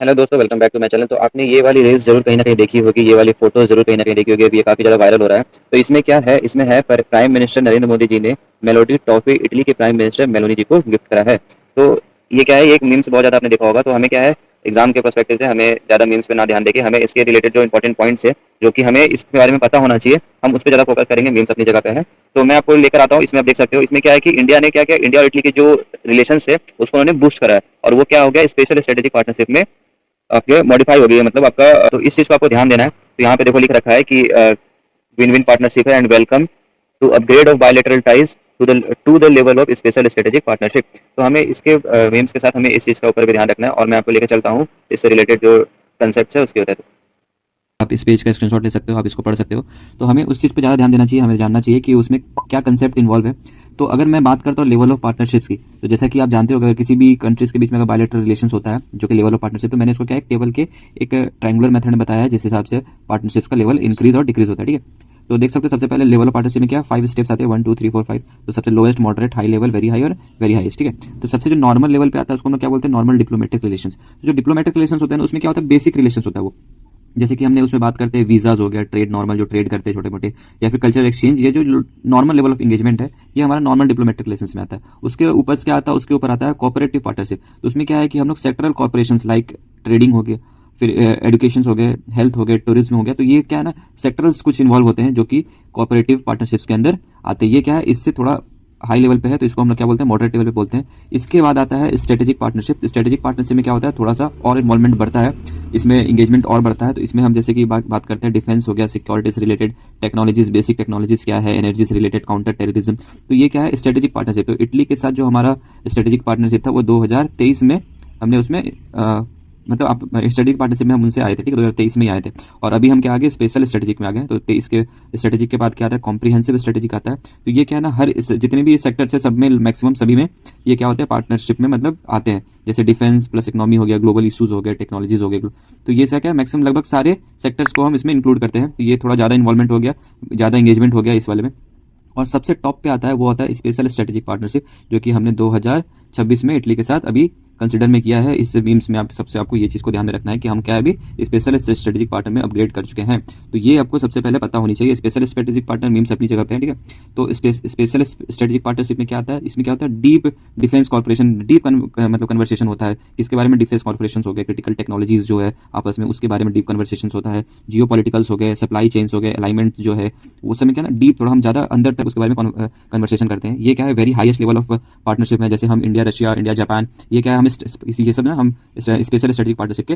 Hello दोस्तों, welcome back to my channel. तो आपने ये वाली रील्स ज़रूर कहीं न कहीं देखी होगी, ये वाली फ़ोटो ज़रूर कहीं न कहीं देखी होगी, अभी ये काफ़ी ज़्यादा वायरल हो रहा है। तो इसमें क्या है, इसमें है पर प्राइम मिनिस्टर नरेंद्र मोदी जी ने मेलोडी टॉफ़ी इटली के प्राइम मिनिस्टर मेलोनी जी को गिफ्ट करा है। तो ये क्या है, ये एक मीम्स बहुत ज़्यादा आपने देखा होगा, तो हमें क्या है, एग्ज़ाम के पर्सपेक्टिव से हमें ज़्यादा मीम्स पे ना ध्यान देके हमें इसके रिलेटेड जो इम्पोर्टेंट पॉइंट्स है, जो कि हमें इसके बारे में पता होना चाहिए, हम उस पे ज़्यादा फ़ोकस करेंगे, मीम्स अपनी जगह पे है। तो मैं आपको लेकर आता हूँ, इसमें आप देख सकते हो, इसमें क्या है कि इंडिया ने क्या किया, इंडिया और इटली के जो रिलेशंस है, उसको उन्होंने बूस्ट करा है और वो क्या हो गया, स्पेशल स्ट्रेटेजिक पार्टनरशिप में आपके मॉडिफाई हो गई है, मतलब आपका तो इस चीज़ को आपको ध्यान देना है। तो यहाँ पे देखो लिख रखा है कि विन विन पार्टनरशिप है and welcome to upgrade of bilateral ties to the level of special strategic partnership. तो हमें इसके मीम्स के साथ हमें इस चीज़ का ऊपर भी ध्यान रखना है और मैं आपको लेकर चलता हूँ इससे रिलेटेड जो कंसेप्ट है उसके ऊपर। आप इस पेज का स्क्रीनशॉट ले सकते हो, आप इसको पढ़ सकते हो। तो हमें उस चीज़ पे ज़्यादा ध्यान देना चाहिए, हमें जानना चाहिए कि उसमें क्या कंसेप्ट इन्वॉल्व है। तो अगर मैं बात करता हूँ लेवल ऑफ पार्टनरशिप्स की, तो जैसा कि आप जानते हो अगर किसी भी कंट्रीज़ के बीच में अगर बायलैटरल रिलेशंस होता है जो कि लेवल ऑफ पार्टनरशिप, तो मैंने इसको क्या एक टेबल के एक ट्रायंगुलर मेथड में बताया है जिस हिसाब से पार्टनरशिप्स का लेवल इंक्रीज और डिक्रीज होता है। ठीक है, तो देख सकते हो सबसे पहले लेवल ऑफ पार्टनरशिप में क्या 5 स्टेप्स आते हैं, 1 2 3 4 5। तो सबसे lowest, moderate, high level, very high और वेरी हाईएस्ट। ठीक है, तो सबसे जो नॉर्मल लेवल पे आता है उसको हम लोग क्या बोलते हैं, नॉर्मल डिप्लोमेटिक रिलेशंस। तो जो डिप्लोमेटिक रिलेशंस होते हैं ना उसमें क्या होता है, बेसिक रिलेशंस होता है वो। जैसे कि हमने उसमें बात करते हैं वीज़ाज हो गया, ट्रेड नॉर्मल जो ट्रेड करते हैं छोटे मोटे, या फिर कल्चरल एक्सचेंज, ये जो नॉर्मल लेवल ऑफ एंगेजमेंट है ये हमारा नॉर्मल डिप्लोमेटिक रिलेशंस में आता है। उसके ऊपर क्या आता है, उसके ऊपर आता है कोऑपरेटिव पार्टनरशिप। तो उसमें क्या है कि हम लोग सेक्टरल कॉर्पोरेशंस लाइक ट्रेडिंग हो गया, फिर एजुकेशन हो गए, हेल्थ हो गए, टूरिज्म हो गया। तो ये क्या है ना, सेक्टरल्स कुछ इन्वॉल्व होते हैं जो कि कोऑपरेटिव पार्टनरशिप्स के अंदर आते हैं। ये क्या है, इससे थोड़ा हाई लेवल पे है तो इसको हम लोग क्या बोलते हैं, मॉडरेट लेवल पे बोलते हैं। इसके बाद आता है स्ट्रेटेजिक पार्टनरशिप। स्ट्रेटेजिक पार्टनरशिप में क्या होता है, थोड़ा सा और इन्वॉल्वमेंट बढ़ता है, इसमें इंगेजमेंट और बढ़ता है। तो इसमें हम जैसे कि बात करते हैं डिफेंस हो गया, सिक्योरिटी से रिलेटेड टेक्नोलॉजीज, बेसिक टेक्नोलॉजीज क्या है, एनर्जी से रिलेटेड, काउंटर टेररिज्म। तो ये क्या है, स्ट्रेटेजिक पार्टनरशिप। तो इटली के साथ जो हमारा स्ट्रेटेजिक पार्टनरशिप था वो 2023 में हमने उसमें मतलब आप स्ट्रेटेजिक पार्टनरशिप में हम उनसे आए थे। ठीक है, 2023 में ही आए थे। और अभी हम क्या आ गए, स्पेशल स्ट्रेटेजिक में आ गए। तो 23 के स्ट्रेटेजिक के बाद क्या आता है, कॉम्प्रिहेंसिव स्ट्रेटेजिक आता है। तो ये क्या है ना, हर जितने भी सेक्टर से सब में मैक्सिमम सभी में ये क्या होता है, पार्टनरशिप में मतलब आते हैं। जैसे डिफेंस प्लस इकोनॉमी हो गया, ग्लोबल इशूज हो गए, टेक्नोलॉजीज हो गए। तो ये क्या है, मैक्सिमम लगभग सारे सेक्टर्स को हम इसमें इंक्लूड करते हैं। तो ये थोड़ा ज़्यादा इन्वॉल्वमेंट हो गया, ज़्यादा इंगेजमेंट हो गया इस वाले में। और सबसे टॉप पे आता है वो आता है स्पेशल स्ट्रेटेजिक पार्टनरशिप, जो कि हमने 2026 में इटली के साथ अभी कंसिडर में किया है। इस मीम्स में आप सबसे आपको ये चीज़ को ध्यान में रखना है कि हम क्या है अभी स्पेशल स्ट्रेटेजिक पार्टनर में अपग्रेड कर चुके हैं। तो ये आपको सबसे पहले पता होनी चाहिए। स्पेशल स्ट्रेटेजिक पार्टनर मीम्स अपनी जगह पे है। ठीक है, तो स्पेशल स्ट्रेटेजिक पार्टनरशिप में क्या आता है, इसमें क्या होता है, डीप डिफेंस कॉर्पोरेशन, डीप मतलब कन्वर्सेशन होता है। किसके बारे में, डिफेंस कॉर्पोरेशन हो गए, क्रिटिकल टेक्नोलॉजीज जो है आपस में उसके बारे में डीप कन्वर्सेशन होता है। जियो पॉलिटिकल्स हो गए, सप्लाई चेन्स हो गए, अलाइनमेंट जो है वो समय क्या ना डीप, थोड़ा हम ज़्यादा अंदर तक उसके बारे में कन्वर्सेशन करते हैं। ये क्या है, very highest level of partnership है। जैसे हम इंडिया, रशिया, इंडिया, जापान, ये क्या है, हम ये सब ना हम स्पेशल स्ट्रेटेजिक पार्टनरशिप के